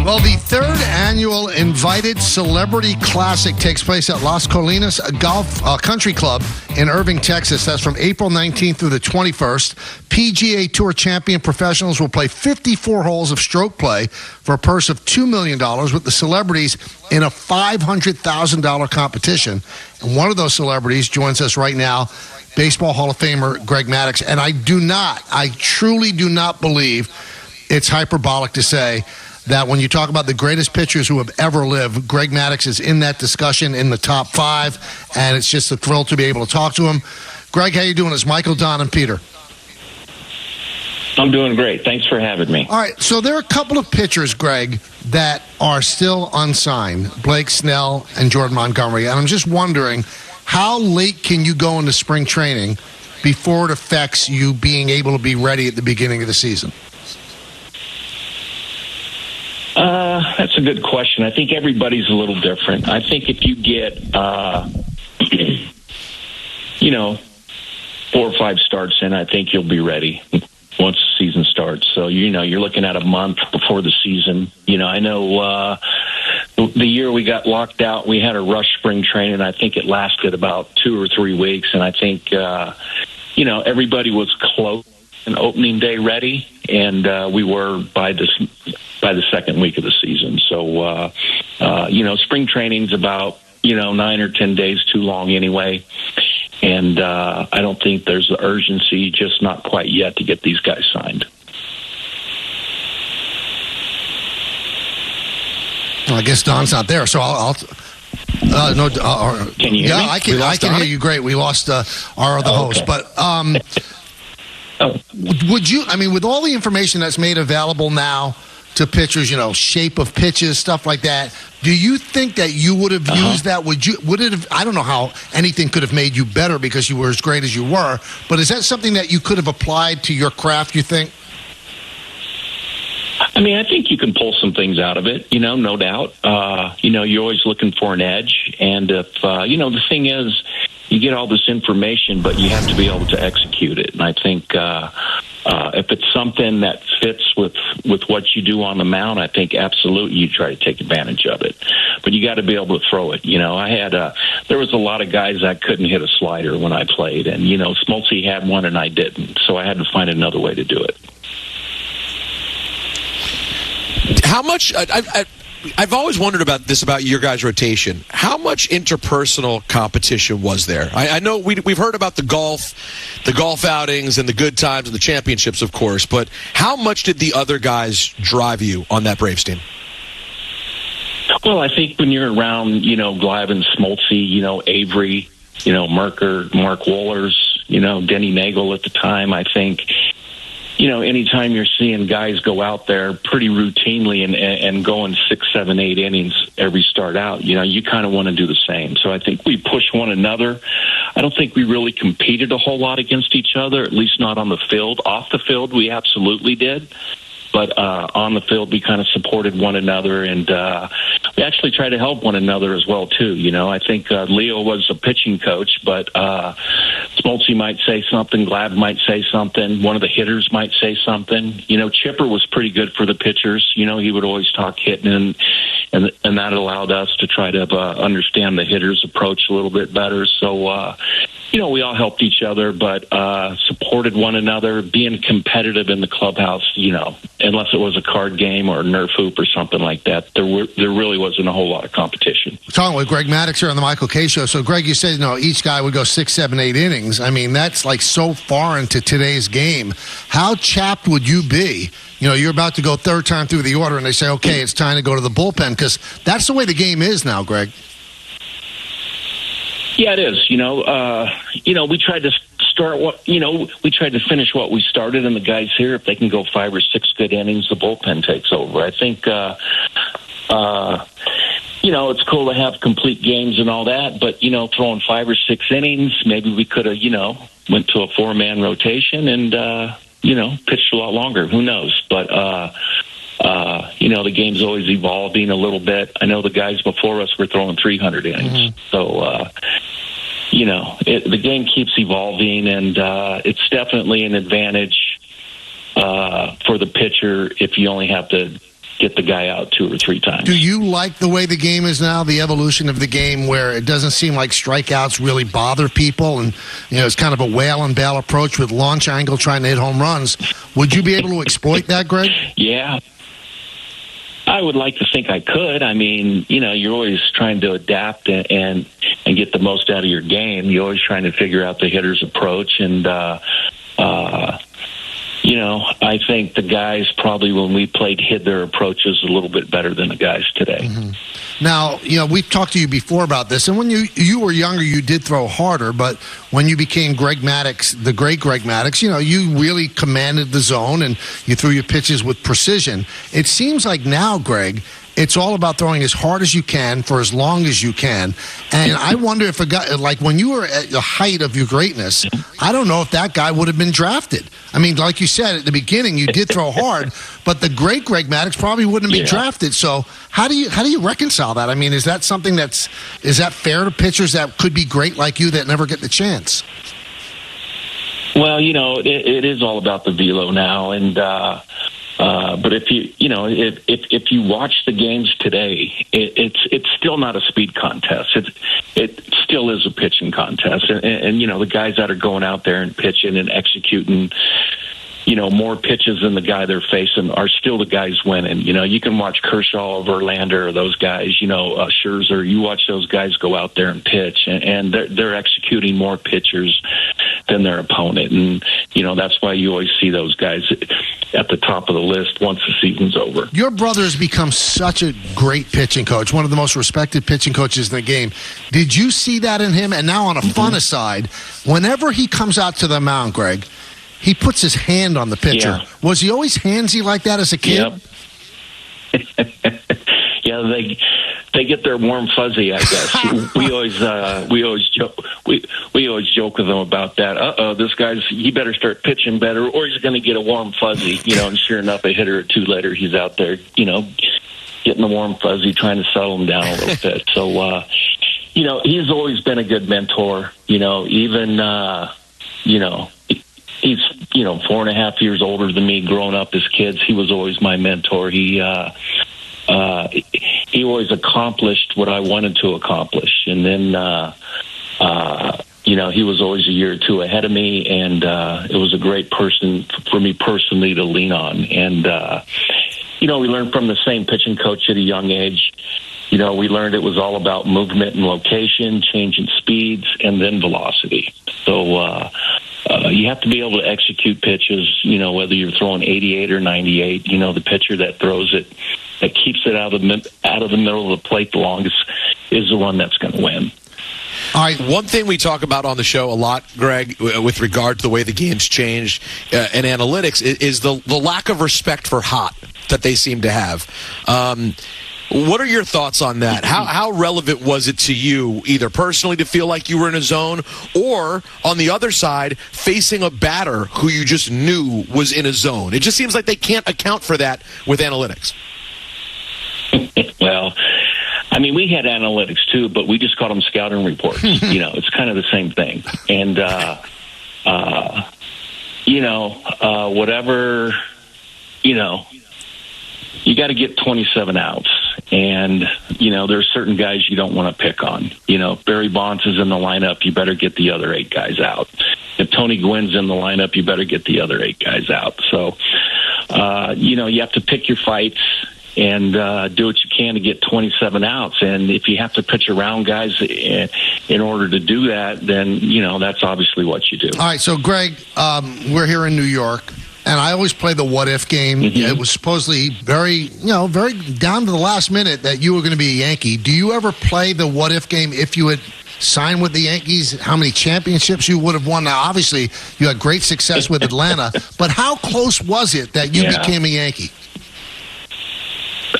Well, the third annual Invited Celebrity Classic takes place at Las Colinas Golf Country Club in Irving, Texas. That's from April 19th through the 21st. PGA Tour champion professionals will play 54 holes of stroke play for a purse of $2 million with the celebrities in a $500,000 competition. And one of those celebrities joins us right now, Baseball Hall of Famer Greg Maddux. And I truly do not believe it's hyperbolic to say that when you talk about the greatest pitchers who have ever lived, Greg Maddux is in that discussion in the top 5, and it's just a thrill to be able to talk to him. Greg, how you doing? It's Michael, Don, and Peter. I'm doing great. Thanks for having me. All right, so there are a couple of pitchers, Greg, that are still unsigned, Blake Snell and Jordan Montgomery, and I'm just wondering, how late can you go into spring training before it affects you being able to be ready at the beginning of the season? That's a good question. I think everybody's a little different. I think if you get, 4 or 5 starts in, I think you'll be ready once the season starts. So, you're looking at a month before the season. I know the year we got locked out, we had a rush spring training. I think it lasted about 2 or 3 weeks. And I think, everybody was close and opening day ready. And we were by the second week of the season. So, spring training's about, 9 or 10 days too long anyway. And I don't think there's the urgency, just not quite yet, to get these guys signed. Well, I guess Don's not there, so I'll no. Can you hear me? I can hear you great. We lost our other host. But would you, with all the information that's made available now to pitchers, shape of pitches, stuff like that, do you think that you would have used that? Would it have, I don't know how anything could have made you better because you were as great as you were, but is that something that you could have applied to your craft, you think? I think you can pull some things out of it, no doubt. You're always looking for an edge. And if, the thing is, you get all this information, but you have to be able to execute it. And I think if it's something that fits with what you do on the mound, I think absolutely you try to take advantage of it. But you got to be able to throw it. There was a lot of guys that couldn't hit a slider when I played. And, Smoltz had one and I didn't. So I had to find another way to do it. How much... I've always wondered about this, about your guys' rotation. How much interpersonal competition was there? I know we've heard about the golf outings and the good times and the championships, of course, but how much did the other guys drive you on that Braves team? Well, I think when you're around, Glavine, Smoltz, Avery, Merker, Mark Wohlers, Denny Nagel at the time, I think... anytime you're seeing guys go out there pretty routinely and going 6, 7, 8 innings every start out, you kind of want to do the same. So I think we push one another. I don't think we really competed a whole lot against each other, at least not on the field. Off the field, we absolutely did. But on the field, we kind of supported one another, and we actually tried to help one another as well, too. I think Leo was a pitching coach, but Smoltz might say something, Glab might say something, one of the hitters might say something. Chipper was pretty good for the pitchers. He would always talk hitting, and that allowed us to try to understand the hitter's approach a little bit better. So, we all helped each other, but supported one another, being competitive in the clubhouse, unless it was a card game or a Nerf hoop or something like that, there really wasn't a whole lot of competition. Talking with Greg Maddux here on the Michael K. Show. So, Greg, you said, each guy would go 6, 7, 8 innings. That's like so foreign to today's game. How chapped would you be? You're about to go third time through the order, and they say, okay, it's time to go to the bullpen, because that's the way the game is now, Greg. Yeah, it is. We tried to we tried to finish what we started, and the guys here, if they can go 5 or 6 good innings, the bullpen takes over. I think, it's cool to have complete games and all that, but, throwing 5 or 6 innings, maybe we could have, went to a 4-man rotation and, pitched a lot longer. Who knows? But, the game's always evolving a little bit. I know the guys before us were throwing 300 innings. Mm-hmm. So, the game keeps evolving, and it's definitely an advantage for the pitcher if you only have to get the guy out 2 or 3 times. Do you like the way the game is now, the evolution of the game, where it doesn't seem like strikeouts really bother people, and it's kind of a whale and bail approach with launch angle trying to hit home runs? Would you be able to exploit that, Greg? Yeah. I would like to think I could. I mean, you're always trying to adapt and get the most out of your game. You're always trying to figure out the hitter's approach. And, I think the guys probably when we played hit their approaches a little bit better than the guys today. Mm-hmm. Now, we've talked to you before about this, and when you were younger, you did throw harder, but when you became Greg Maddux, the great Greg Maddux, you really commanded the zone, and you threw your pitches with precision. It seems like now, Greg, it's all about throwing as hard as you can for as long as you can. And I wonder if a guy, like when you were at the height of your greatness, I don't know if that guy would have been drafted. I mean, like you said, at the beginning, you did throw hard, but the great Greg Maddux probably wouldn't be drafted. So how do you reconcile that? I mean, is that something is that fair to pitchers that could be great like you that never get the chance? Well, it is all about the velo now, and but if if you watch the games today, it's still not a speed contest. It still is a pitching contest, and the guys that are going out there and pitching and executing, more pitches than the guy they're facing are still the guys winning. You can watch Kershaw or Verlander or those guys, Scherzer. You watch those guys go out there and pitch, and they're executing more pitchers than their opponent. And, that's why you always see those guys at the top of the list once the season's over. Your brother has become such a great pitching coach, one of the most respected pitching coaches in the game. Did you see that in him? And now on a fun aside, whenever he comes out to the mound, Greg, he puts his hand on the pitcher. Yeah. Was he always handsy like that as a kid? Yep. Yeah, they get their warm fuzzy, I guess. we always joke with them about that. This guy's, he better start pitching better, or he's going to get a warm fuzzy. And sure enough, a hitter or two later, he's out there, getting the warm fuzzy, trying to settle him down a little bit. So, he's always been a good mentor. Even he's 4.5 years older than me. Growing up as kids, he was always my mentor. He always accomplished what I wanted to accomplish, and then he was always a year or two ahead of me, and it was a great person for me personally to lean on. And we learned from the same pitching coach at a young age. We learned it was all about movement and location, changing speeds, and then velocity. So you have to be able to execute pitches, whether you're throwing 88 or 98. The pitcher that throws it, that keeps it out of the middle of the plate the longest, is the one that's going to win. All right, one thing we talk about on the show a lot, Greg, with regard to the way the game's changed and analytics, is the lack of respect for hot that they seem to have. What are your thoughts on that? How relevant was it to you, either personally to feel like you were in a zone, or on the other side, facing a batter who you just knew was in a zone? It just seems like they can't account for that with analytics. Well, I mean, we had analytics too, but we just called them scouting reports. It's kind of the same thing. And, whatever, you got to get 27 outs. And, there's certain guys you don't want to pick on. Barry Bonds is in the lineup, you better get the other 8 guys out. If Tony Gwynn's in the lineup, you better get the other 8 guys out. So, you have to pick your fights and do what you can to get 27 outs. And if you have to pitch around guys in order to do that, then, that's obviously what you do. All right, so, Greg, we're here in New York, and I always play the what-if game. Mm-hmm. It was supposedly very down to the last minute that you were going to be a Yankee. Do you ever play the what-if game if you had signed with the Yankees, how many championships you would have won? Now, obviously, you had great success with Atlanta, but how close was it that you became a Yankee?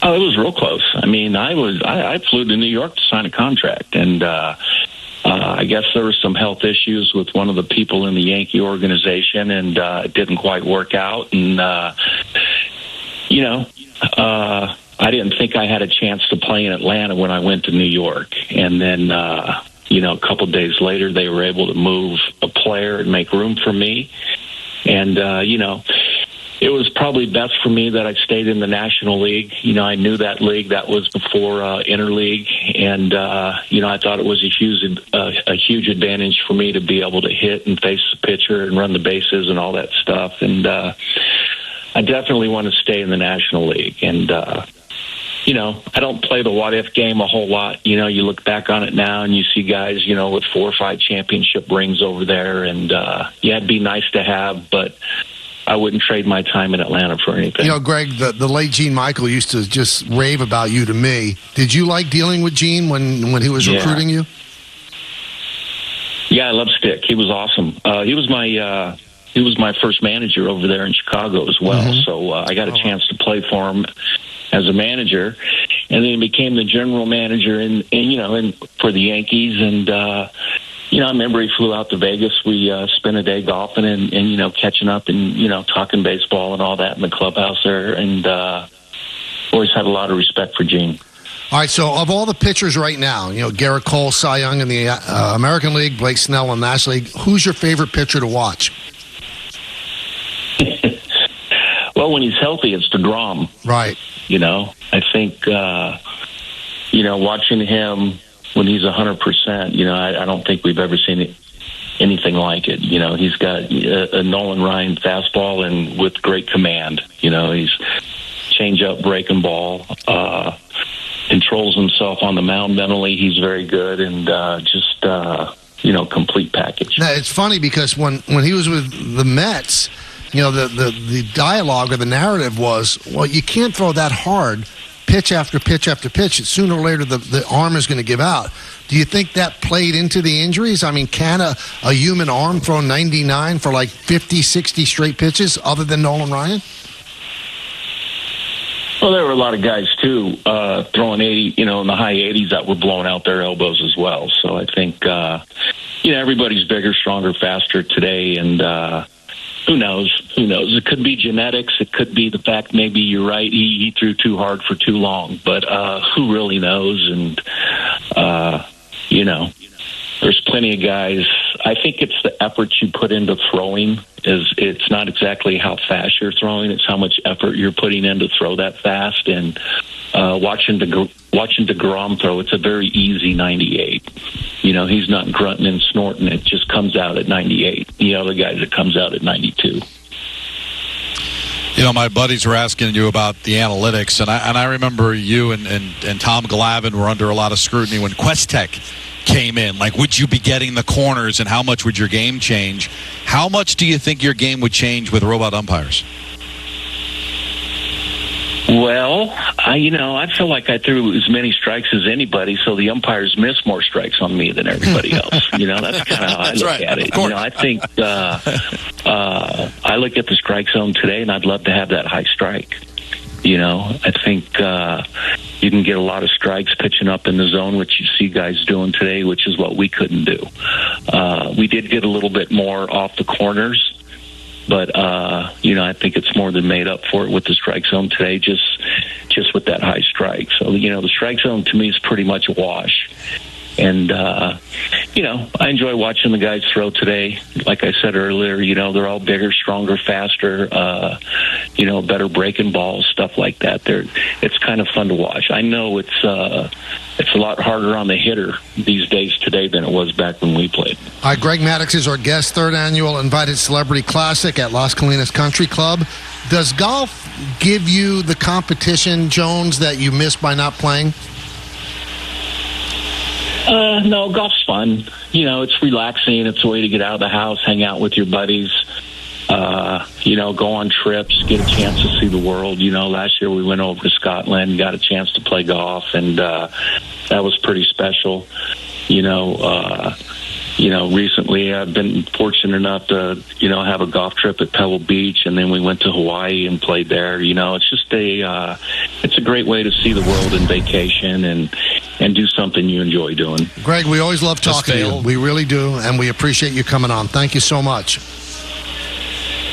Oh, it was real close. I mean, I flew to New York to sign a contract, and I guess there were some health issues with one of the people in the Yankee organization, and it didn't quite work out. And I didn't think I had a chance to play in Atlanta when I went to New York, and then a couple of days later, they were able to move a player and make room for me, and it was probably best for me that I stayed in the National League. You know, I knew that league. That was before interleague, and you know, I thought it was a huge advantage for me to be able to hit and face the pitcher and run the bases and all that stuff. And I definitely want to stay in the National League. And you know, I don't play the what-if game a whole lot. You know, you look back on it now and you see guys, you know, with 4 or 5 championship rings over there. And, yeah, it'd be nice to have, but I wouldn't trade my time in Atlanta for anything. You know, Greg, the late Gene Michael used to just rave about you to me. Did you like dealing with Gene when he was recruiting you? Yeah, I love Stick. He was awesome. He was my first manager over there in Chicago as well. Mm-hmm. So I got a chance to play for him as a manager, and then he became the general manager in for the Yankees. And you know, I remember he flew out to Vegas. We spent a day golfing and you know, catching up and, you know, talking baseball and all that in the clubhouse there. And always had a lot of respect for Gene. All right, so of all the pitchers right now, you know, Garrett Cole, Cy Young in the American League, Blake Snell in the National League, who's your favorite pitcher to watch? Well, when he's healthy, it's DeGrom. Right. You know, I think, you know, watching him when he's 100%, you know, I don't think we've ever seen anything like it. You know, he's got a Nolan Ryan fastball and with great command. You know, he's change-up, breaking ball, controls himself on the mound mentally. He's very good, and just, you know, complete package. Now, it's funny because when he was with the Mets, you know, the dialogue or the narrative was, well, you can't throw that hard pitch after pitch after pitch. Sooner or later, the arm is going to give out. Do you think that played into the injuries? I mean, can a human arm throw 99 for like 50, 60 straight pitches other than Nolan Ryan? Well, there were a lot of guys, too, throwing 80, you know, in the high 80s that were blowing out their elbows as well. So I think, you know, everybody's bigger, stronger, faster today, and who knows? Who knows? It could be genetics. It could be the fact maybe you're right. He threw too hard for too long. But who really knows? And, you know, there's plenty of guys. I think it's the effort you put into throwing. It's not exactly how fast you're throwing. It's how much effort you're putting in to throw that fast. And watching DeGrom throw, it's a very easy 98. You know, he's not grunting and snorting. It just comes out at 98. The other guys, it comes out at 92. You know, my buddies were asking you about the analytics, and I remember you and Tom Glavine were under a lot of scrutiny when Questek came in. Like, would you be getting the corners, and how much would your game change? How much do you think your game would change with robot umpires? Well, I feel like I threw as many strikes as anybody, so the umpires miss more strikes on me than everybody else. You know, that's kind of how I look at it. You know, I think I look at the strike zone today, and I'd love to have that high strike. You know, I think you can get a lot of strikes pitching up in the zone, which you see guys doing today, which is what we couldn't do. We did get a little bit more off the corners, but, you know, I think it's more than made up for it with the strike zone today, just with that high strike. So, you know, the strike zone to me is pretty much a wash. And, you know, I enjoy watching the guys throw today. Like I said earlier, you know, they're all bigger, stronger, faster, you know, better breaking balls, stuff like that. It's kind of fun to watch. I know it's a lot harder on the hitter these days today than it was back when we played. All right, Greg Maddux is our guest, third annual Invited Celebrity Classic at Las Colinas Country Club. Does golf give you the competition, Jones, that you missed by not playing? No, golf's fun. You know, it's relaxing. It's a way to get out of the house, hang out with your buddies, you know, go on trips, get a chance to see the world. You know, last year we went over to Scotland, got a chance to play golf, and that was pretty special. You know, recently I've been fortunate enough to, you know, have a golf trip at Pebble Beach, and then we went to Hawaii and played there. You know, it's just it's a great way to see the world in vacation and do something you enjoy doing. Greg, we always love talking to you. We really do, and we appreciate you coming on. Thank you so much.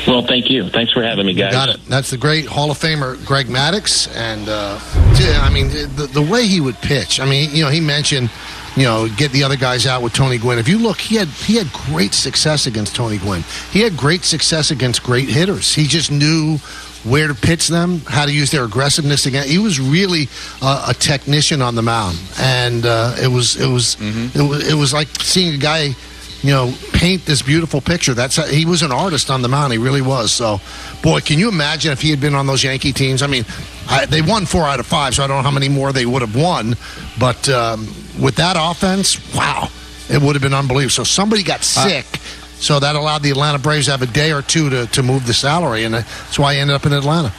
Well, thank you. Thanks for having me, guys. You got it. That's the great Hall of Famer, Greg Maddux. And, I mean, the way he would pitch, I mean, you know, he mentioned get the other guys out with Tony Gwynn. If you look, he had great success against Tony Gwynn. He had great success against great hitters. He just knew where to pitch them, how to use their aggressiveness again. He was really a technician on the mound, and it was like seeing a guy, paint this beautiful picture. He was an artist on the mound. He really was. So, boy, can you imagine if he had been on those Yankee teams? I mean, they won 4 out of 5, so I don't know how many more they would have won. But with that offense, wow, it would have been unbelievable. So somebody got sick. So that allowed the Atlanta Braves to have a day or two to move the salary, and that's why I ended up in Atlanta.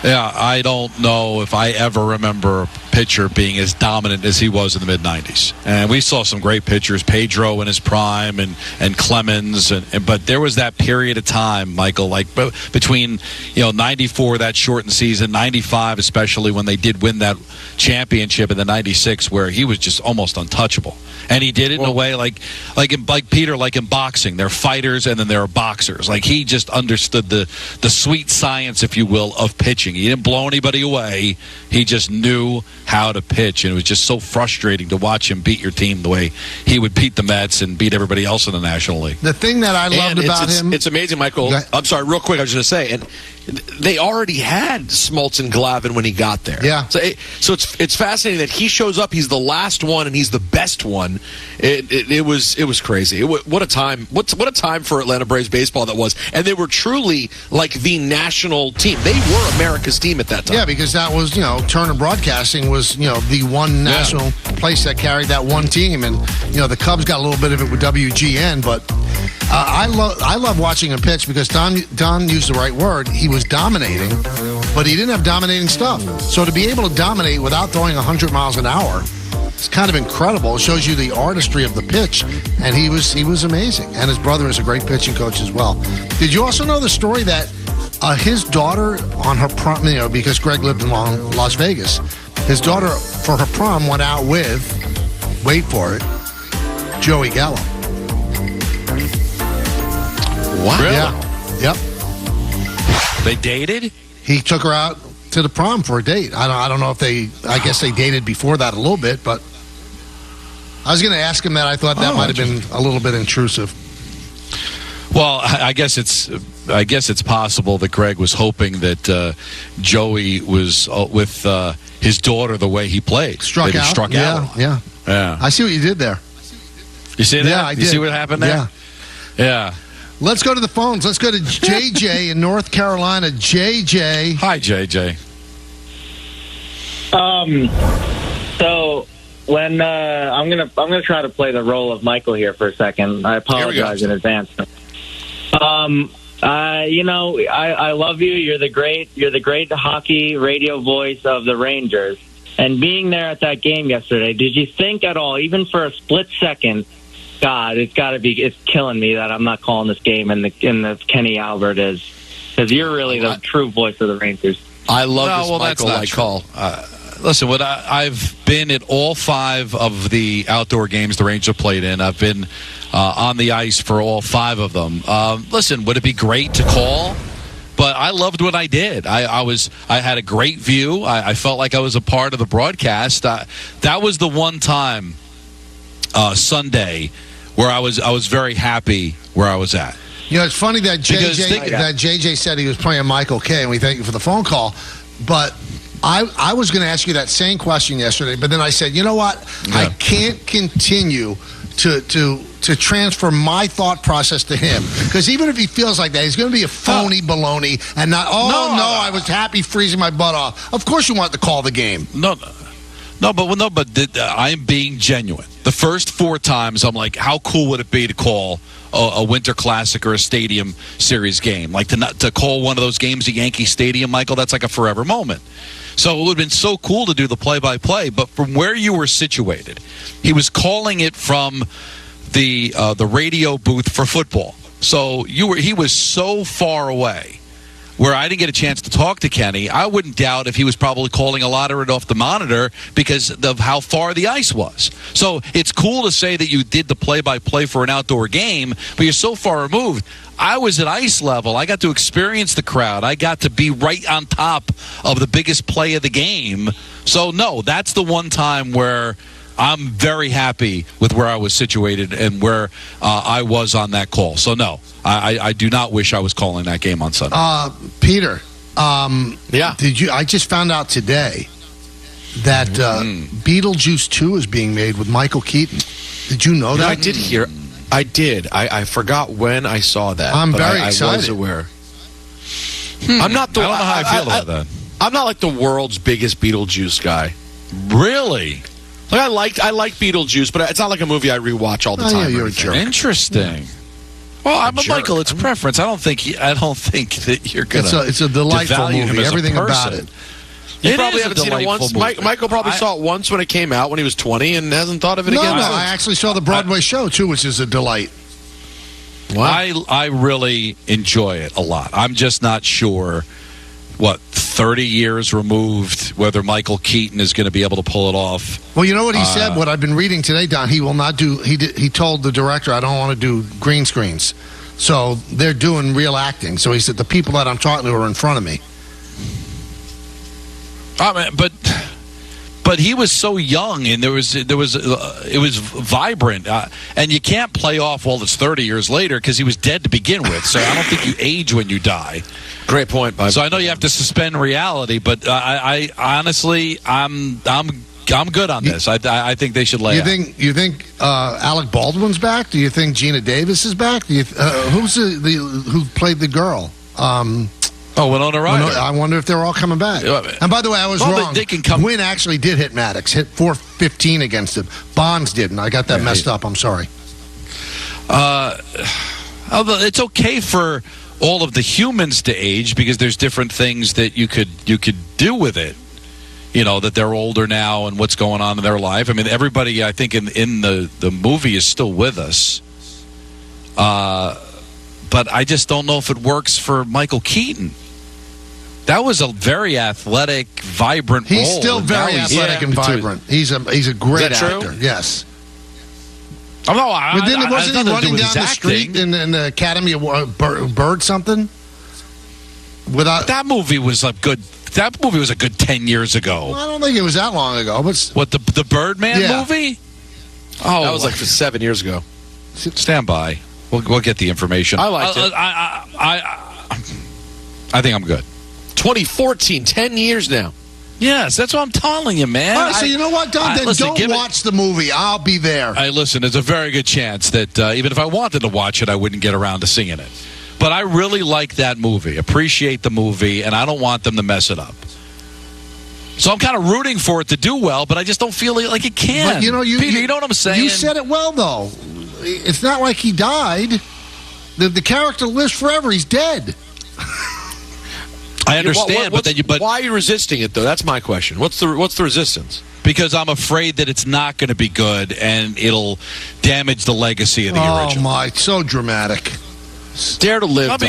Yeah, I don't know if I ever remember a pitcher being as dominant as he was in the mid-'90s. And we saw some great pitchers, Pedro in his prime and Clemens. But there was that period of time, Michael, like between 94, that shortened season, 95 especially, when they did win that championship in the 96, where he was just almost untouchable. And he did it in a way like Peter, like in boxing. They're fighters and then there are boxers. Like he just understood the sweet science, if you will, of pitching. He didn't blow anybody away. He just knew how to pitch. And it was just so frustrating to watch him beat your team the way he would beat the Mets and beat everybody else in the National League. The thing that I loved about him... It's amazing, Michael. I'm sorry, real quick, I was going to say, and they already had Smoltz and Glavine when he got there. Yeah. So it's fascinating that he shows up. He's the last one, and he's the best one. It was crazy. What a time! What a time for Atlanta Braves baseball that was. And they were truly like the national team. They were America's team at that time. Yeah, because that was Turner Broadcasting was the one national place that carried that one team, and the Cubs got a little bit of it with WGN, but. I love watching him pitch because Don used the right word. He was dominating, but he didn't have dominating stuff. So to be able to dominate without throwing 100 miles an hour, it's kind of incredible. It shows you the artistry of the pitch, and he was amazing. And his brother is a great pitching coach as well. Did you also know the story that his daughter on her prom, because Greg lived in Las Vegas, his daughter for her prom went out with, wait for it, Joey Gallo. Wow. Really? Yeah. Yep. They dated? He took her out to the prom for a date. I don't know if I guess they dated before that a little bit, but I was going to ask him that. I thought that might have been a little bit intrusive. Well, I guess it's possible that Greg was hoping that Joey was with his daughter the way he played. Struck out. Yeah. I see what you did there. You see that? Yeah, I did. You see what happened there? Yeah. Let's go to the phones. Let's go to JJ in North Carolina. JJ. Hi, JJ. So when I'm gonna try to play the role of Michael here for a second. I apologize in advance. I love you. You're the great hockey radio voice of the Rangers. And being there at that game yesterday, did you think at all, even for a split second, God, it's killing me that I'm not calling this game and the Kenny Albert is, because you're really the true voice of the Rangers. I love this Michael-like call. Listen, I've been at all 5 of the outdoor games the Rangers have played in. I've been on the ice for all 5 of them. Listen, would it be great to call? But I loved what I did. I had a great view. I felt like I was a part of the broadcast. That was the one time Sunday where I was very happy where I was at. It's funny that JJ said he was playing Michael K, and we thank you for the phone call. But I was going to ask you that same question yesterday, but then I said, you know what? Yeah. I can't continue to transfer my thought process to him, because even if he feels like that, he's going to be a phony baloney and not. I was happy freezing my butt off. Of course, you want to call the game. But I'm being genuine. The first 4 times, I'm like, how cool would it be to call a Winter Classic or a Stadium Series game? Like to call one of those games at Yankee Stadium, Michael, that's like a forever moment. So it would have been so cool to do the play-by-play. But from where you were situated, he was calling it from the radio booth for football. So he was so far away where I didn't get a chance to talk to Kenny. I wouldn't doubt if he was probably calling a lot of it off the monitor because of how far the ice was. So it's cool to say that you did the play-by-play for an outdoor game, but you're so far removed. I was at ice level. I got to experience the crowd. I got to be right on top of the biggest play of the game. So, no, that's the one time where I'm very happy with where I was situated and where I was on that call. So, no, I do not wish I was calling that game on Sunday. Peter, Yeah. did you? I just found out today that Beetlejuice 2 is being made with Michael Keaton. Did you know that? I did hear. I did. I forgot when I saw that. I'm but very I excited. was aware. I'm not the. I don't know how I feel about that. I'm not like the world's biggest Beetlejuice guy. Really? Like I like Beetlejuice, but it's not like a movie I rewatch all the Oh, time. yeah, or you're a anything. jerk. Interesting. Well, I'm a jerk. Michael. It's preference. I don't think that you're going to. It's a delightful devalue him movie. as a Everything about person. it. You It probably is a haven't seen it delightful once. movie. Michael probably saw it once when it came out when he was 20 and hasn't thought of it No, again. I actually saw the Broadway show too, which is a delight. I really enjoy it a lot. I'm just not sure, 30 years removed, whether Michael Keaton is going to be able to pull it off. Well, you know what he said? What I've been reading today, Don, he will not do. He told the director, I don't want to do green screens. So they're doing real acting. So he said, the people that I'm talking to are in front of me. I mean, but he was so young, and it was vibrant, and you can't play off, it's 30 years later because he was dead to begin with. So I don't think you age when you die. Great point. So I know you have to suspend reality, but I honestly, I'm good on this. I think they should lay out. You think Alec Baldwin's back? Do you think Gina Davis is back? Who's who played the girl? Winona Ryder. I wonder if they're all coming back. And by the way, I was wrong. They can come. Wynn actually did hit Maddux, hit 415 against him. Bonds didn't. I got that messed up. I'm sorry. Although it's okay for all of the humans to age because there's different things that you could do with it. That they're older now and what's going on in their life. I mean, everybody, I think, in the movie is still with us. But I just don't know if it works for Michael Keaton. That was a very athletic, vibrant role. He's still very athletic and vibrant. He's a great Is that actor. true? Yes. But Wasn't he running down the street in the Academy of Bird something? That movie was a good 10 years ago. Well, I don't think it was that long ago. But What, the Birdman movie? Oh, That was like 7 years ago. Stand by. We'll get the information. I liked it. I think I'm good. 2014, 10 years now. Yes, that's what I'm telling you, man. all right, so you know what, Don? Then don't watch the movie. I'll be there. Listen, there's a very good chance that even if I wanted to watch it, I wouldn't get around to seeing it. But I really like that movie, appreciate the movie, and I don't want them to mess it up. So I'm kind of rooting for it to do well, but I just don't feel like it can. But Peter, you know what I'm saying? You said it well, though. It's not like he died. The character lives forever. He's dead. I understand, but why are you resisting it though? That's my question. What's the resistance? Because I'm afraid that it's not going to be good and it'll damage the legacy of the original. Oh my, so dramatic. Dare to live.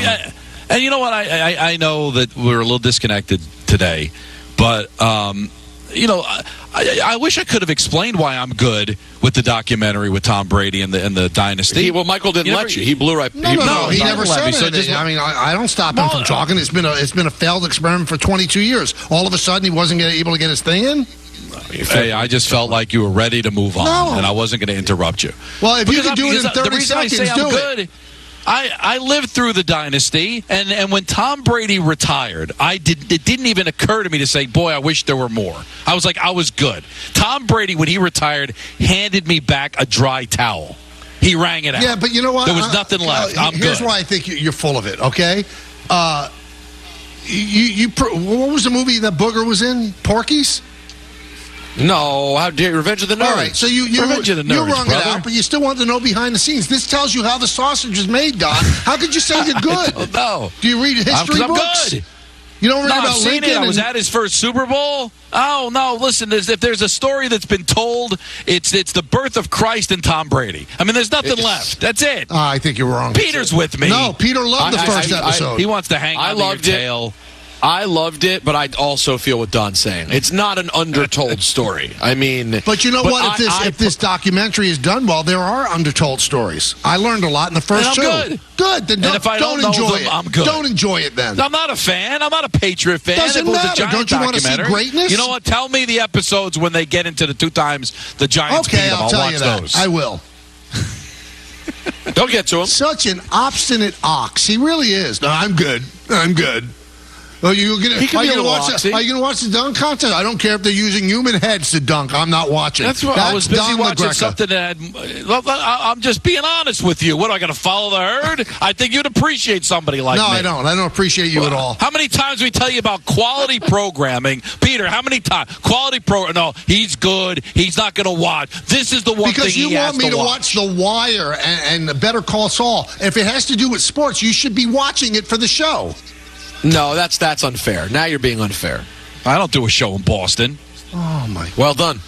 And you know what? I know that we're a little disconnected today, but I wish I could have explained why I'm good with the documentary with Tom Brady and the dynasty. Michael didn't let you. He blew right. No, he never said so anything. I don't stop him from talking. It's been a failed experiment for 22 years. All of a sudden, he wasn't able to get his thing in. Hey, I just felt like you were ready to move on, and I wasn't going to interrupt you. Well, if you can do it in 30 seconds, do it. I lived through the dynasty, and when Tom Brady retired, it didn't even occur to me to say, boy, I wish there were more. I was like, I was good. Tom Brady, when he retired, handed me back a dry towel. He rang it out. Yeah, but you know what? There was nothing left. I'm Here's good. why I think you're full of it, okay? What was the movie that Booger was in? Porky's? No, how dare you? Revenge of the Nerds. All right, so you Revenge of the Nerds, rung brother. it out, but you still want to know behind the scenes. This tells you how the sausage is made, Don. How could you say you're good? No. Do you read history I'm books? good. You don't read I've about seen Lincoln? it. I was at his first Super Bowl. Oh, no, listen, if there's a story that's been told, it's the birth of Christ and Tom Brady. I mean, there's nothing left. That's it. I think you're wrong. Peter's with me. No, Peter loved the first episode. He wants to hang on to your tail. I loved it, but I also feel what Don's saying. It's not an undertold story. I mean, but you know what? If this documentary is done well, there are undertold stories. I learned a lot in the first two. Good. Good. Then don't enjoy it. I'm good. Don't enjoy it then. I'm not a fan. I'm not a Patriot fan. Doesn't it was matter. A Giant Don't you want to see greatness? You know what? Tell me the episodes when they get into the 2 times the Giants beat them. I'll tell watch you that. those. I will. Don't get to him. Such an obstinate ox. He really is. No, I'm good. I'm good. Are you going to watch the dunk contest? I don't care if they're using human heads to dunk. I'm not watching. That's what I was busy watching something that I'm just being honest with you. What, I got to follow the herd? I think you'd appreciate somebody like me. No, I don't. I don't appreciate you at all. How many times we tell you about quality programming? Peter, how many times? Quality program. No, he's good. He's not going to watch. This is the one thing he has to watch. Because you want me to watch The Wire and Better Call Saul. If it has to do with sports, you should be watching it for the show. No, that's unfair. Now you're being unfair. I don't do a show in Boston. Oh, my. Well done.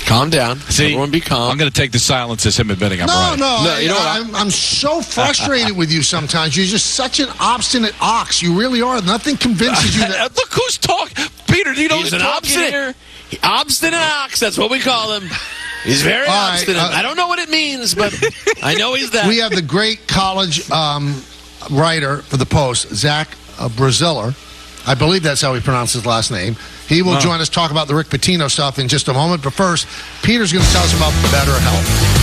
Calm down. See, everyone be calm. I'm going to take the silence as him admitting I'm right. No, you know what? I'm so frustrated with you sometimes. You're just such an obstinate ox. You really are. Nothing convinces you that. Look who's talking. Peter, do you know He's who's an talking here? obstinate ox. That's what we call him. He's very obstinate. I don't know what it means, but I know he's that. We have the great college writer for the Post, Zach Braziller. I believe that's how he pronounces his last name. He will join us, talk about the Rick Pitino stuff in just a moment. But first, Peter's going to tell us about BetterHelp.